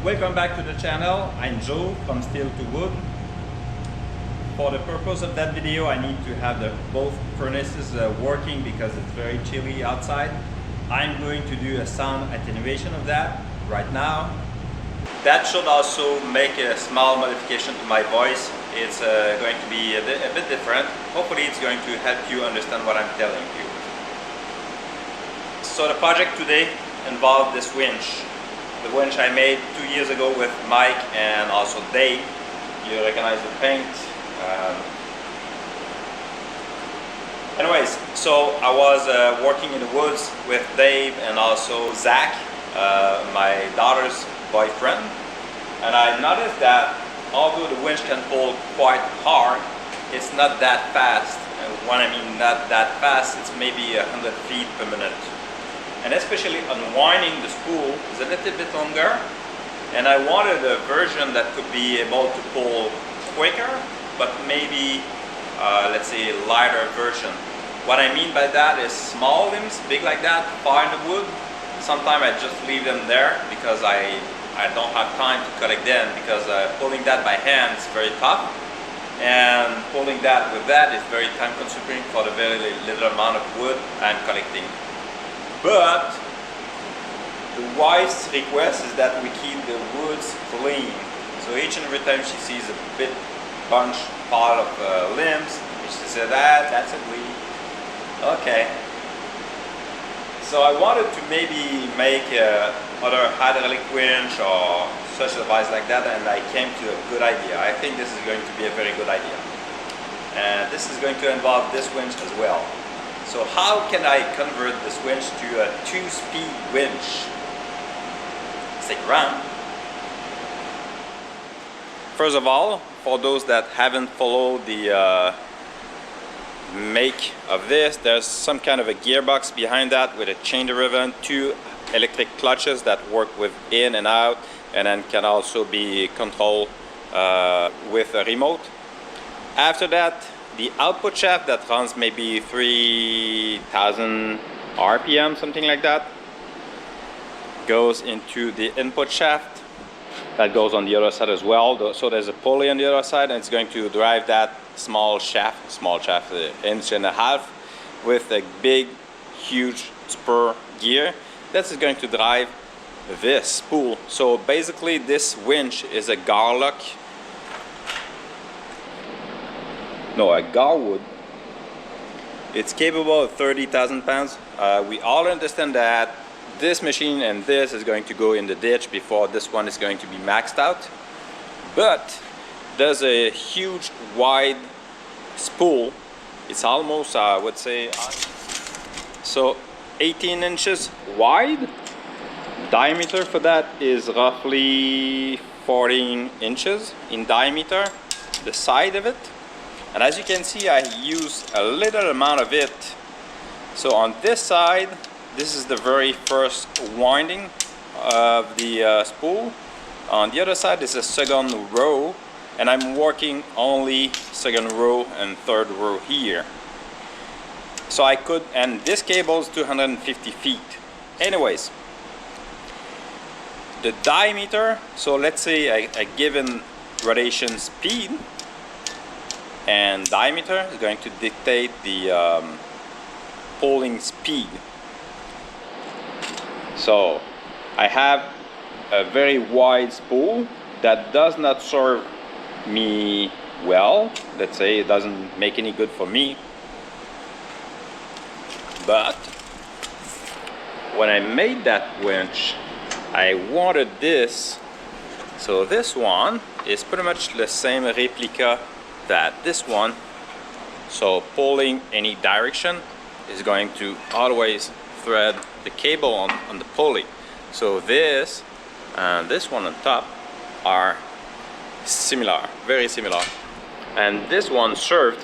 Welcome back to the channel. I'm Joe from Steel to Wood. For the purpose of that video, I need to have both furnaces working because it's very chilly outside. I'm going to do a sound attenuation of that right now. That should also make a small modification to my voice. It's going to be a bit different. Hopefully it's going to help you understand what I'm telling you. So the project today involved this winch. The winch I made 2 years ago with Mike and also Dave. You recognize the paint. Anyways, so I was working in the woods with Dave and also Zach, my daughter's boyfriend, and I noticed that although the winch can pull quite hard, it's not that fast. And when I mean not that fast, it's maybe 100 feet per minute. And especially unwinding the spool is a little bit longer, and I wanted a version that could be able to pull quicker, but maybe let's say a lighter version. What I mean by that is small limbs, big like that, far in the wood. Sometimes I just leave them there because I don't have time to collect them, because pulling that by hand is very tough, and pulling that with that is very time consuming for the very little amount of wood I'm collecting. But the wife's request is that we keep the woods clean. So each and every time she sees a bit bunch part of limbs, she said, that's ugly. Okay. So I wanted to maybe make other hydraulic winch or such a device like that, and I came to a good idea. I think this is going to be a very good idea. And this is going to involve this winch as well. So how can I convert this winch to a 2-speed winch? Stick around. First of all, for those that haven't followed the make of this, there's some kind of a gearbox behind that with a chain driven, 2 electric clutches that work with in and out, and then can also be controlled with a remote. After that, the output shaft that runs maybe 3000 RPM, something like that, goes into the input shaft that goes on the other side as well. So there's a pulley on the other side, and it's going to drive that small shaft, inch and a half, with a big, huge spur gear. That's going to drive this spool. So basically this winch is a garlock. No, a garwood. It's capable of 30,000 pounds. We all understand that this machine and this is going to go in the ditch before this one is going to be maxed out. But there's a huge wide spool. It's almost, I would say, so 18 inches wide. Diameter for that is roughly 14 inches in diameter, the side of it. And as you can see, I use a little amount of it. So on this side, this is the very first winding of the spool. On the other side is a second row, and I'm working only second row and third row here. So I could, and this cable is 250 feet. Anyways, the diameter, so let's say a given rotation speed and diameter is going to dictate the pulling speed. So I have a very wide spool that does not serve me well. Let's say it doesn't make any good for me. But when I made that winch, I wanted this. So this one is pretty much the same replica that this one. So pulling any direction is going to always thread the cable on the pulley. So this and this one on top are similar, very similar. And this one served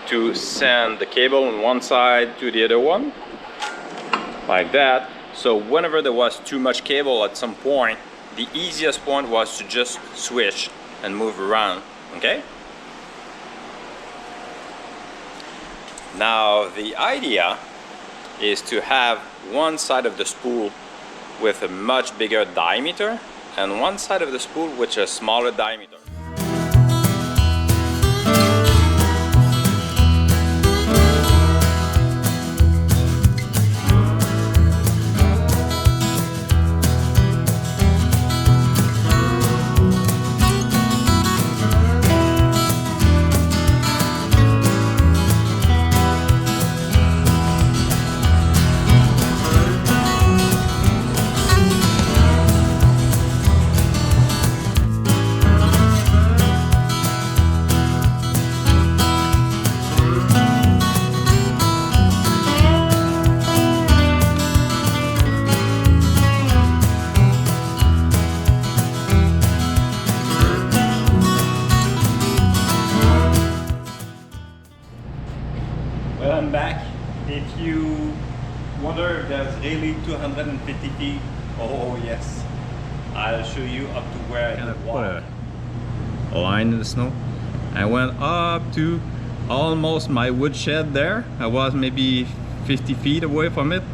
to send the cable on one side to the other one, like that. So whenever there was too much cable at some point, the easiest point was to just switch and move around, okay? Now the idea is to have one side of the spool with a much bigger diameter and one side of the spool with a smaller diameter. Well, I'm back. If you wonder if there's really 250 feet, oh yes, I'll show you up to where I can walk. Put a line in the snow. I went up to almost my woodshed there. I was maybe 50 feet away from it,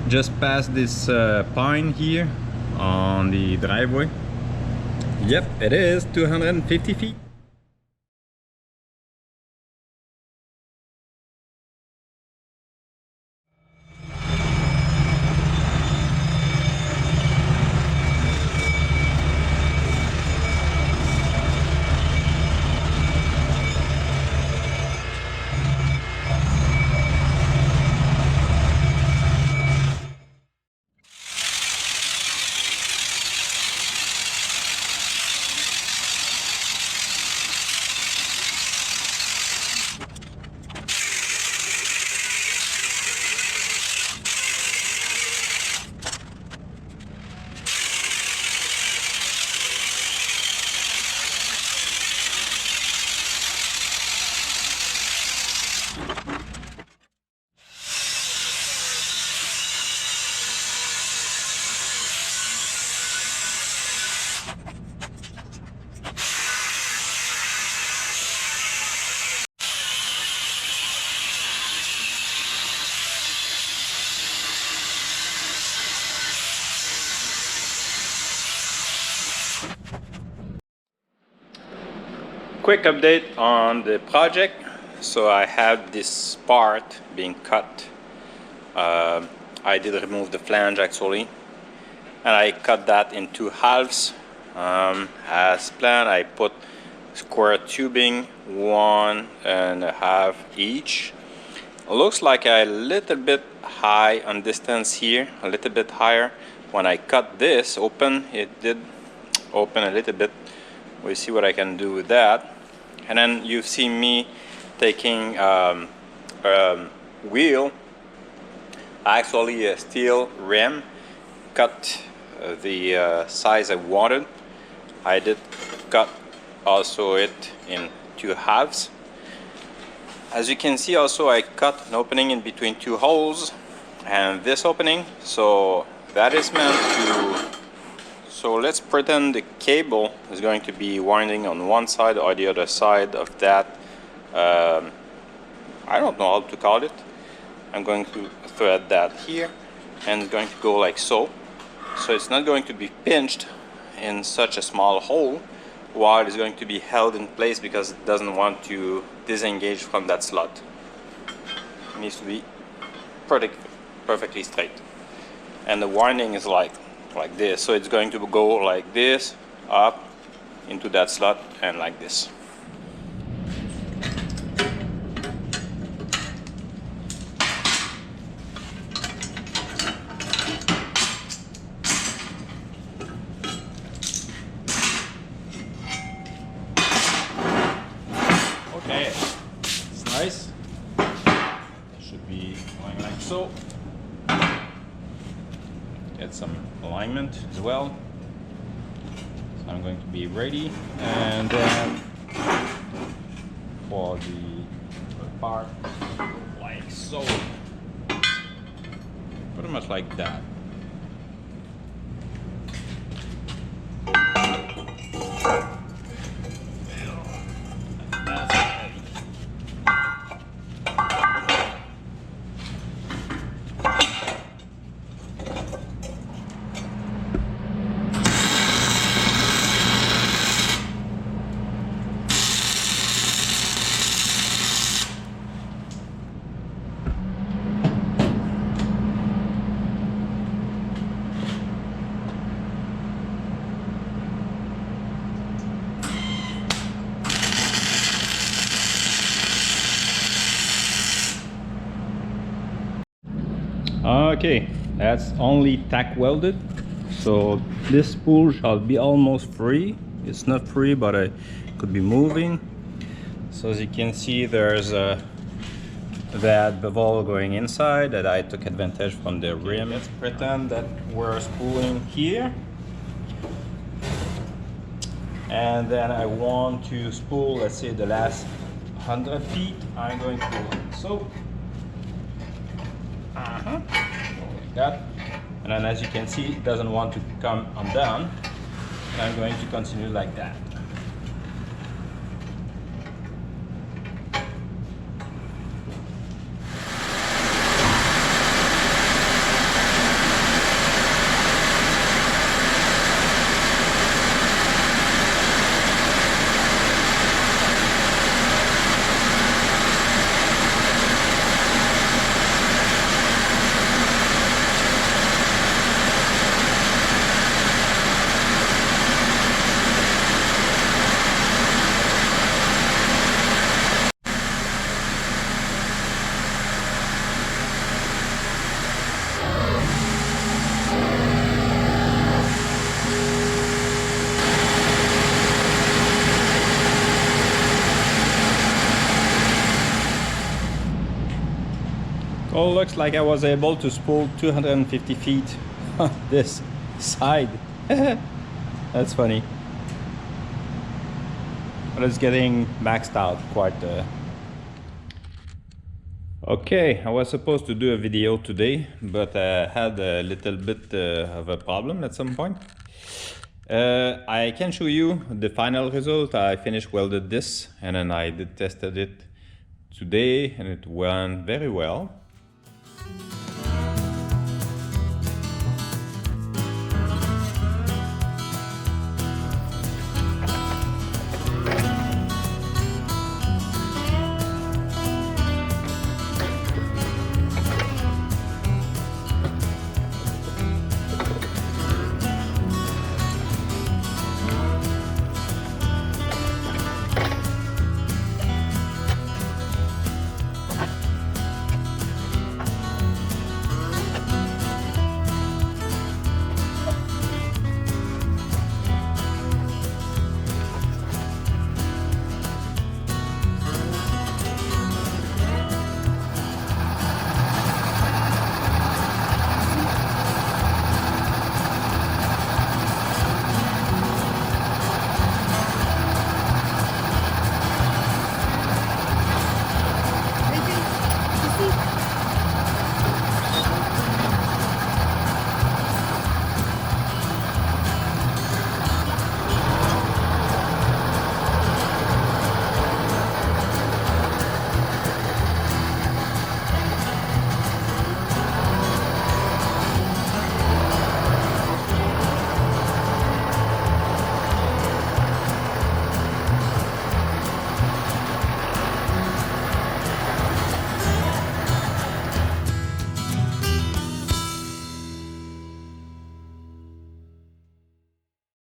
just past this pine here on the driveway. Yep, it is 250 feet. Quick update on the project. So I have this part being cut. I did remove the flange actually, and I cut that in two halves. As planned, I put square tubing 1.5 each. It looks like a little bit high on distance here, a little bit higher. When I cut this open, it did open a little bit. We'll see what I can do with that. And then you've seen me taking wheel, actually a steel rim, cut the size I wanted. I did cut also it in two halves. As you can see also, I cut an opening in between two holes and this opening, so that is meant to. So let's pretend the cable is going to be winding on one side or the other side of that. I don't know how to call it. I'm going to thread that here and it's going to go like so. So it's not going to be pinched in such a small hole while it's going to be held in place because it doesn't want to disengage from that slot. It needs to be perfectly straight. And the winding is like this, so it's going to go like this up into that slot and like this. Okay, it's nice. It should be going like so. Get some alignment as well. So I'm going to be ready, and then for the part like so, pretty much like that. Okay, that's only tack welded, so this spool shall be almost free. It's not free, but it could be moving. So as you can see, there's that bevel going inside that I took advantage from the rim. Let's pretend that we're spooling here, and then I want to spool, let's say, the last 100 feet. I'm going to pull it. So like that, and then as you can see, it doesn't want to come undone, and I'm going to continue like that. Oh, looks like I was able to spool 250 feet on this side. That's funny. But it's getting maxed out quite. Okay, I was supposed to do a video today, but I had a little bit of a problem at some point. I can show you the final result. I finished welded this, and then I tested it today, and it went very well.